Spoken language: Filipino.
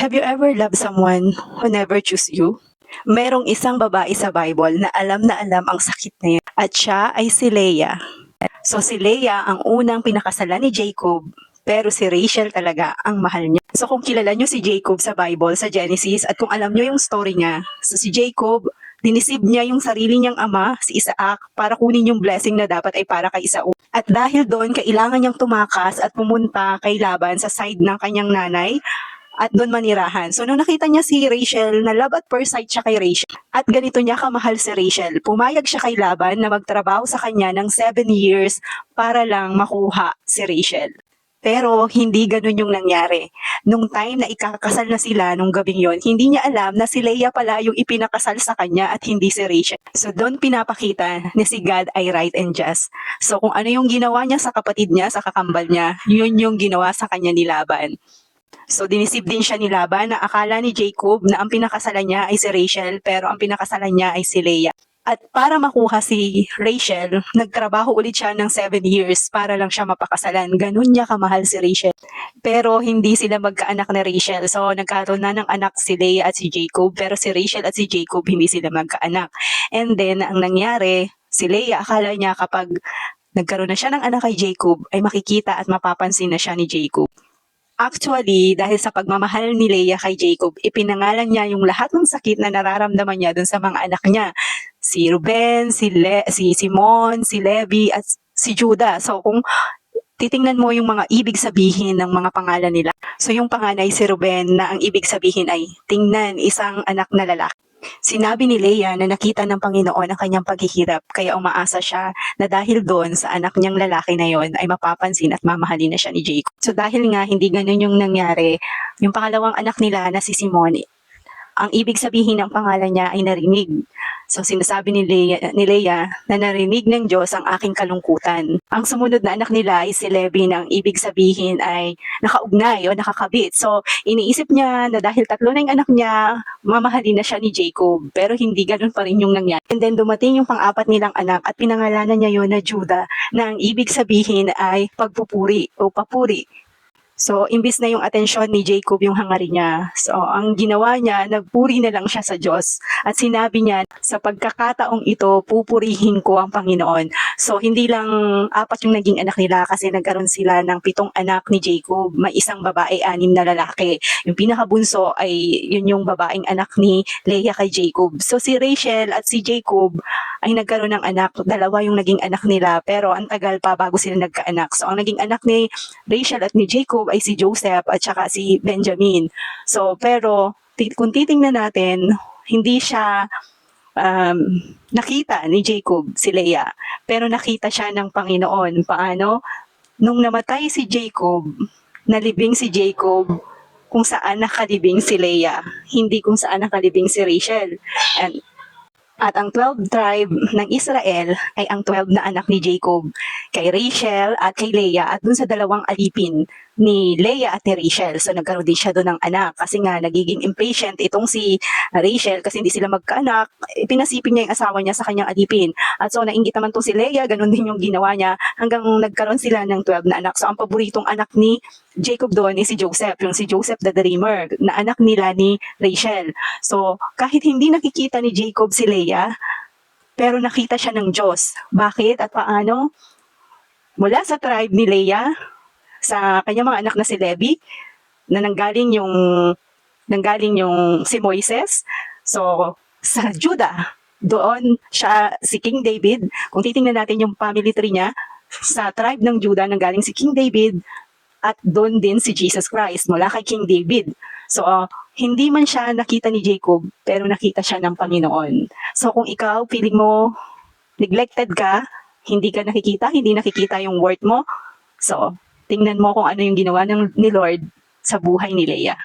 Have you ever loved someone who never choose you? Merong isang babae sa Bible na alam ang sakit na yan. At siya ay si Leah. So si Leah ang unang pinakasalan ni Jacob, pero si Rachel talaga ang mahal niya. So kung kilala niyo si Jacob sa Bible, sa Genesis, at kung alam niyo yung story niya, so si Jacob, dinisib niya yung sarili niyang ama, si Isaac, para kunin yung blessing na dapat ay para kay Esau. At dahil doon, kailangan niyang tumakas at pumunta kay Laban sa side ng kanyang nanay, at doon manirahan. So nung nakita niya si Rachel, na love at first sight siya kay Rachel. At ganito niya kamahal si Rachel. Pumayag siya kay Laban na magtrabaho sa kanya ng 7 years para lang makuha si Rachel. Pero hindi ganun yung nangyari. Nung time na ikakasal na sila nung gabing yon, hindi niya alam na si Leah pala yung ipinakasal sa kanya at hindi si Rachel. So doon pinapakita na si God ay right and just. So kung ano yung ginawa niya sa kapatid niya, sa kakambal niya, yun yung ginawa sa kanya ni Laban. So dinisib din siya ni Laban na akala ni Jacob na ang pinakasalan niya ay si Rachel, pero ang pinakasalan niya ay si Leah. At para makuha si Rachel, nagtrabaho ulit siya ng 7 years para lang siya mapakasalan. Ganun niya kamahal si Rachel. Pero hindi sila magkaanak na Rachel. So nagkaroon na ng anak si Leah at si Jacob, pero si Rachel at si Jacob hindi sila magkaanak. And then ang nangyari, si Leah akala niya kapag nagkaroon na siya ng anak kay Jacob, ay makikita at mapapansin na siya ni Jacob. Actually, dahil sa pagmamahal ni Leah kay Jacob, ipinangalan niya yung lahat ng sakit na nararamdaman niya dun sa mga anak niya. Si Ruben, si Simon, si Levi, at si Judah. So kung titingnan mo yung mga ibig sabihin ng mga pangalan nila. So yung panganay si Ruben na ang ibig sabihin ay tingnan, isang anak na lalaki. Sinabi ni Leah na nakita ng Panginoon ang kanyang paghihirap, kaya umaasa siya na dahil doon sa anak niyang lalaki na yon ay mapapansin at mamahalin na siya ni Jacob. So dahil nga hindi ganun yung nangyari, yung pangalawang anak nila na si Simon, ang ibig sabihin ng pangalan niya ay narinig. So sinasabi ni Leah na narinig ng Diyos ang aking kalungkutan. Ang sumunod na anak nila ay si Levi na ang ibig sabihin ay nakaugnay o nakakabit. So iniisip niya na dahil tatlo na yung anak niya, mamahalin na siya ni Jacob. Pero hindi ganun pa rin yung nangyari. And then dumating yung pang-apat nilang anak at pinangalanan niya yon na Judah, na ang ibig sabihin ay pagpupuri o papuri. So, imbis na yung atensyon ni Jacob yung hangarin niya. So, ang ginawa niya, nagpuri na lang siya sa Diyos. At sinabi niya, sa pagkakataong ito, pupurihin ko ang Panginoon. So, hindi lang 4 yung naging anak nila kasi nagkaroon sila ng 7 anak ni Jacob. May isang babae, 6 na lalaki. Yung pinakabunso ay yun yung babaeng anak ni Leah kay Jacob. So, si Rachel at si Jacob ay nagkaroon ng anak. 2 yung naging anak nila, pero ang tagal pa bago sila nagkaanak. So, ang naging anak ni Rachel at ni Jacob ay si Joseph at saka si Benjamin. So, pero kung titingnan natin, hindi siya nakita ni Jacob si Leah, pero nakita siya ng Panginoon. Paano? Nung namatay si Jacob, nalibing si Jacob kung saan nakalibing si Leah, hindi kung saan nakalibing si Rachel. At ang 12 tribe ng Israel ay ang 12 na anak ni Jacob, kay Rachel at kay Leah, at dun sa 2 alipin ni Leah at ni Rachel. So nagkaroon din siya doon ng anak kasi nga nagiging impatient itong si Rachel kasi hindi sila magkaanak. Pinasipin niya yung asawa niya sa kanyang alipin. At so nainggit naman to si Leah, ganun din yung ginawa niya hanggang nagkaroon sila ng 12 na anak. So ang paboritong anak ni Jacob doon is si Joseph, yung si Joseph the Dreamer, na anak nila ni Rachel. So kahit hindi nakikita ni Jacob si Leah, pero nakita siya ng Diyos. Bakit at paano? Mula sa tribe ni Leah, sa kanyang mga anak na si Levi, na nanggaling yung si Moises. So sa Judah, doon siya si King David. Kung titingnan natin yung family tree niya, sa tribe ng Judah nanggaling si King David, at doon din si Jesus Christ mula kay King David. So hindi man siya nakita ni Jacob, pero nakita siya ng Panginoon. So kung ikaw, feeling mo neglected ka, hindi ka nakikita, hindi nakikita yung worth mo, so tingnan mo kung ano yung ginawa ni Lord sa buhay ni Leah.